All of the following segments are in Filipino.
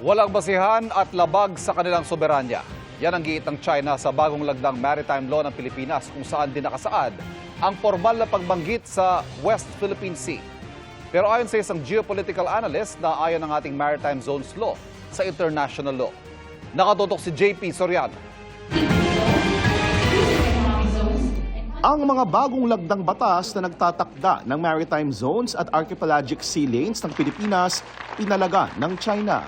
Walang basihan at labag sa kanilang soberanya. Yan ang giit ng China sa bagong lagdang maritime law ng Pilipinas kung saan din nakasaad ang formal na pagbanggit sa West Philippine Sea. Pero ayon sa isang geopolitical analyst na ayon ng ating maritime zones law sa international law. Nakatutok si JP Soriano. Ang mga bagong lagdang batas na nagtatakda ng maritime zones at archipelagic sea lanes ng Pilipinas, pinalaga ng China.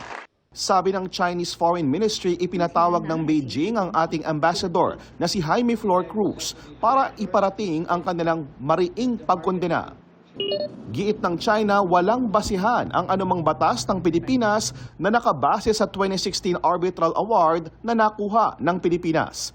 Sabi ng Chinese Foreign Ministry, ipinatawag ng Beijing ang ating ambassador na si Jaime Flor Cruz para iparating ang kanilang mariing pagkondena. Giit ng China, walang basihan ang anumang batas ng Pilipinas na nakabase sa 2016 Arbitral Award na nakuha ng Pilipinas.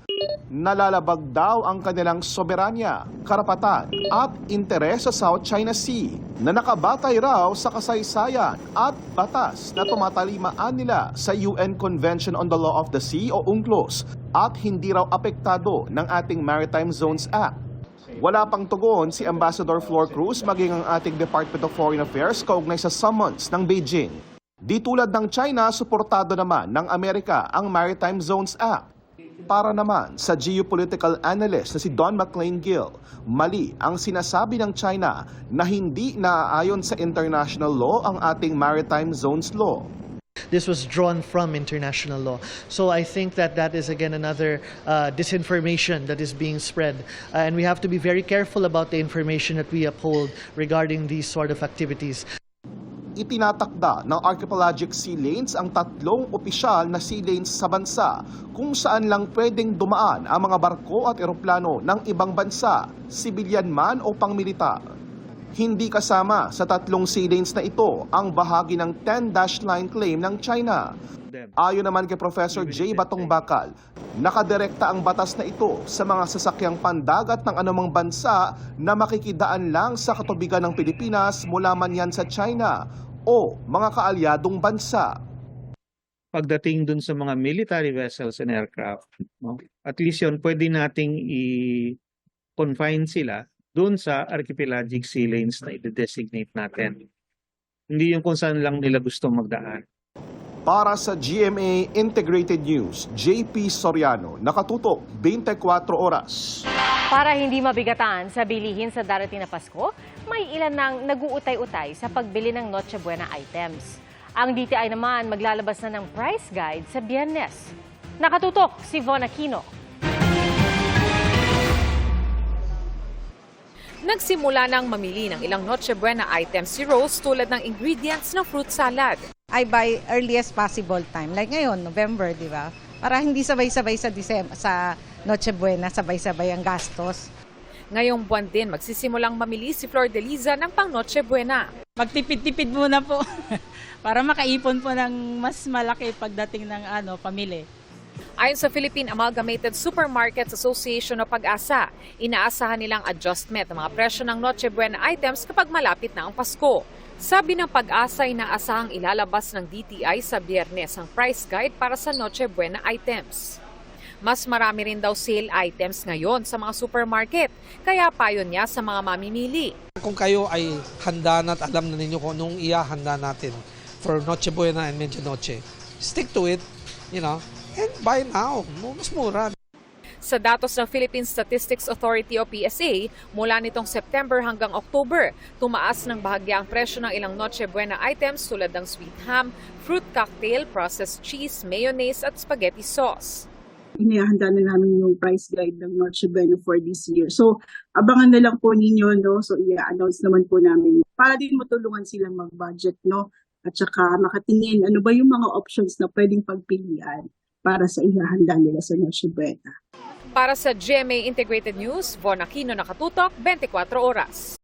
Nalalabag daw ang kanilang soberanya, karapatan at interes sa South China Sea na nakabatay raw sa kasaysayan at batas na tumatalimaan nila sa UN Convention on the Law of the Sea o UNCLOS at hindi raw apektado ng ating Maritime Zones Act. Wala pang tugon si Ambassador Flor Cruz maging ang ating Department of Foreign Affairs kaugnay sa summons ng Beijing. Di tulad ng China, suportado naman ng Amerika ang Maritime Zones Act. Para naman sa geopolitical analyst na si Don McLean Gill, mali ang sinasabi ng China na hindi naaayon sa international law ang ating Maritime Zones Law. This was drawn from international law. So I think that that is again another disinformation that is being spread. And we have to be very careful about the information that we uphold regarding these sort of activities. Itinatakda ng archipelagic sea lanes ang tatlong opisyal na sea lanes sa bansa kung saan lang pwedeng dumaan ang mga barko at eroplano ng ibang bansa, sibilyan man o pangmilitar. Hindi kasama sa tatlong sea lanes na ito ang bahagi ng 10-line claim ng China. Ayon naman kay Professor J. Batong Bakal, nakadirekta ang batas na ito sa mga sasakyang pandagat ng anumang bansa na makikidaan lang sa katubigan ng Pilipinas mula man yan sa China o mga kaalyadong bansa. Pagdating dun sa mga military vessels and aircraft, no? At least yun, pwede nating i-confine sila doon sa archipelagic sea lanes na i-designate natin. Hindi yung kung saan lang nila gusto magdaan. Para sa GMA Integrated News, JP Soriano, nakatutok 24 oras. Para hindi mabigatan sa bilihin sa darating na Pasko, may ilan nang nag-uutay-utay sa pagbili ng Noche Buena items. Ang DTI naman maglalabas na ng price guide sa Biyernes. Nakatutok si Von Aquino. Nagsimula nang mamili ng ilang Noche Buena items si Rose tulad ng ingredients ng fruit salad. I buy earliest possible time. Like ngayon, November, di ba? Para hindi sabay-sabay sa sa Noche Buena, sabay-sabay ang gastos. Ngayong buwan din, magsisimulang mamili si Flor de Liza ng pang Noche Buena. Magtipid-tipid muna po para makaipon po ng mas malaki pagdating ng pamili. Ayon sa Philippine Amalgamated Supermarkets Association o PAG-ASA, inaasahan nilang adjustment ng mga presyo ng Noche Buena items kapag malapit na ang Pasko. Sabi ng PAG-ASA, inaasahang ilalabas ng DTI sa Biyernes ang price guide para sa Noche Buena items. Mas marami rin daw sale items ngayon sa mga supermarket, kaya payo niya sa mga mamimili. Kung kayo ay handa na at alam na ninyo kung anong ihahanda natin for Noche Buena and Medianoche, stick to it, and buy now. Mas mura. Sa datos ng Philippine Statistics Authority o PSA, mula nitong September hanggang October, tumaas ng bahagya ang presyo ng ilang Noche Buena items tulad ng sweet ham, fruit cocktail, processed cheese, mayonnaise at spaghetti sauce. Inihahanda na namin yung price guide ng Noche Buena for this year. So, abangan na lang po ninyo, no? So, i-announce naman po namin para din matulungan silang mag-budget, no? At saka makatingin, ano ba yung mga options na pwedeng pagpilian para sa ihahanda nila sa Noche Buena. Para sa GMA Integrated News, Von Aquino, nakatutok 24 oras.